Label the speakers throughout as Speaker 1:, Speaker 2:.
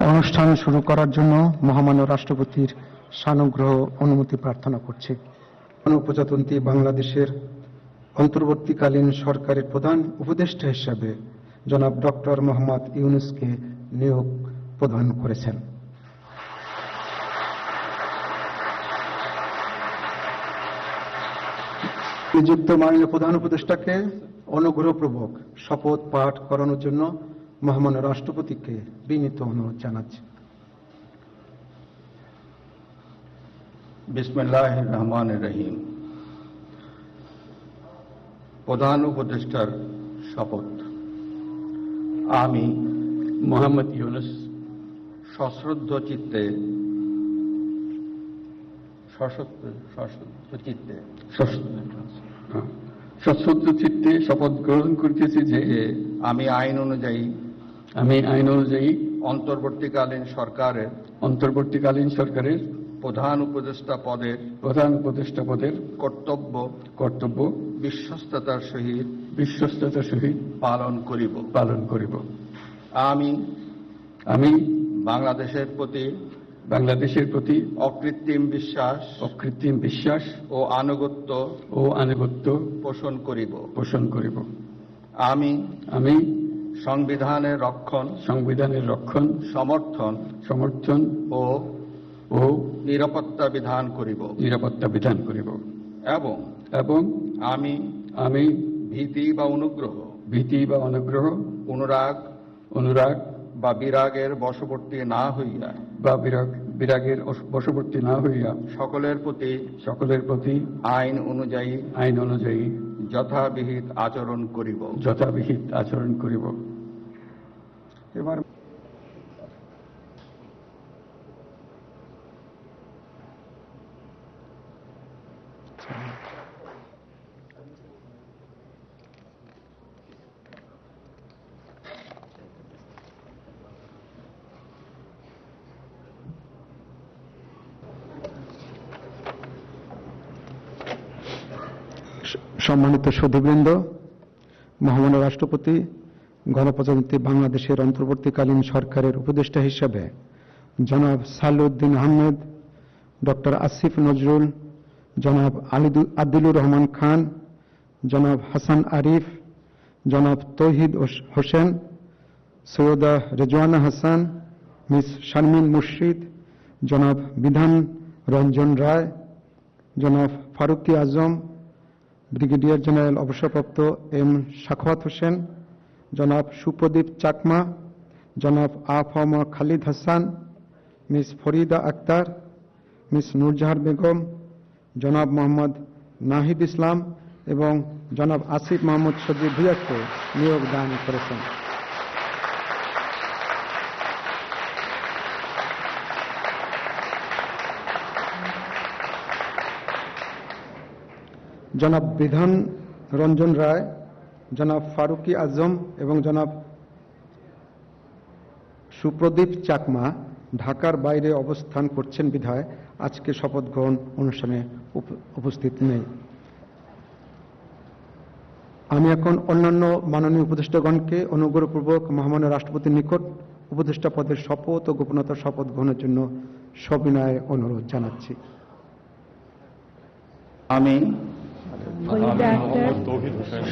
Speaker 1: অনুষ্ঠান শুরু করার জন্য মহামান্য রাষ্ট্রপতির সানুগ্রহ অনুমতি প্রার্থনা করছি। প্রজাতন্ত্রী বাংলাদেশের অন্তর্বর্তীকালীন সরকারের প্রধান উপদেষ্টা হিসেবে জনাব ডক্টর মোহাম্মদ ইউনূসকে নিয়োগ প্রদান করেছেন। নিযুক্ত মাননীয় প্রধান উপদেষ্টাকে অনুগ্রহপূর্বক শপথ পাঠ করানোর জন্য মহামান্য রাষ্ট্রপতিকে বিনীত অনুরোধ জানাচ্ছি।
Speaker 2: বিসমিল্লাহির রহমানির রহিম। প্রধান উপদেষ্টার শপথ। আমি
Speaker 3: মোহাম্মদ ইউনূস
Speaker 2: সশ্রদ্ধ চিত্তে
Speaker 3: সশ্রদ্ধ চিত্তে শপথ গ্রহণ করিতেছি যে
Speaker 2: আমি আইন অনুযায়ী অন্তর্বর্তীকালীন সরকারের প্রধান উপদেষ্টা পদের কর্তব্য বিশ্বস্ততার সহিত পালন করিব। আমি বাংলাদেশের প্রতি অকৃত্রিম বিশ্বাস ও আনুগত্য পোষণ করিব। আমি সংবিধানের রক্ষণ সমর্থন ও নিরাপত্তা বিধান করিব এবং আমি ভীতি বা অনুগ্রহ অনুরাগ বা বিরাগের বশবর্তী না হইয়া সকলের প্রতি আইন অনুযায়ী যথাবিহিত আচরণ করিব।
Speaker 1: এবার সম্মানিত সুধীবৃন্দ, মহামান্য রাষ্ট্রপতি গণপ্রজাতন্ত্রী বাংলাদেশের অন্তর্বর্তীকালীন সরকারের উপদেষ্টা হিসেবে জনাব সালেউদ্দিন আহমেদ, ডক্টর আসিফ নজরুল, জনাব আদিলুর রহমান খান, জনাব হাসান আরিফ, জনাব তৌহিদ হোসেন, সৈয়দা রেজওয়ানা হাসান, মিস শারমিন মুর্শিদ, জনাব বিধান রঞ্জন রায়, জনাব ফারুকি আজম, ব্রিগেডিয়ার জেনারেল অবসরপ্রাপ্ত এম সাখাওয়াত হোসেন, জনাব সুপ্রদীপ চাকমা, জনাব আফম খালিদ হাসান, মিস ফরিদা আক্তার, মিস নূরজাহান বেগম, জনাব মোহাম্মদ নাহিদ ইসলাম এবং জনাব আসিফ মাহমুদ সজীব ভুঁইয়াকে নিয়োগ দান করেছেন। জনাব বিধান রঞ্জন রায়, জনাব ফারুকি আজম এবং জনাব সুপ্রদীপ চাকমা ঢাকার বাইরে অবস্থান করছেন বিধায় আজকে শপথ গ্রহণ অনুষ্ঠানে উপস্থিত নেই। আমি এখন অন্যান্য মাননীয় উপদেষ্টাগণকে অনুগ্রহপূর্বক মহামান্য রাষ্ট্রপতির নিকট উপদেষ্টা পদের শপথ ও গোপনতার শপথ গ্রহণের জন্য সবিনয়ে অনুরোধ জানাচ্ছি।
Speaker 2: আমি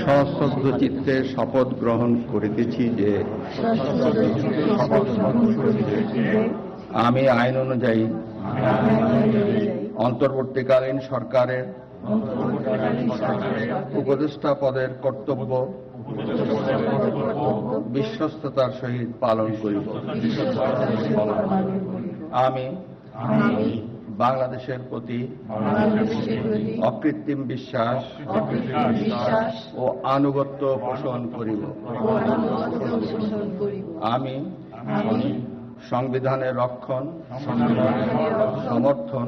Speaker 2: সশ্রদ্ধ চিত্তে শপথ গ্রহণ করিতেছি যে আমি আইন অনুযায়ী অন্তর্বর্তীকালীন সরকারের উপদেষ্টা পদের কর্তব্য বিশ্বস্ততার সহিত পালন করিব। আমি বাংলাদেশের প্রতি অকৃত্রিম বিশ্বাস ও আনুগত্য পোষণ করিব। আমি সংবিধানের রক্ষণ সমর্থন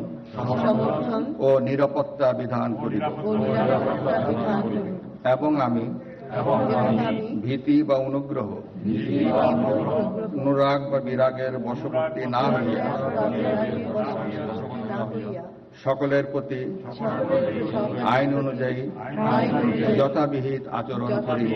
Speaker 2: ও নিরাপত্তা বিধান করিব এবং আমি ভীতি বা অনুরাগ বা বিরাগের বশবর্তী না হইয়া সকলের প্রতি আইন অনুযায়ী যথাবিহিত আচরণ করিব।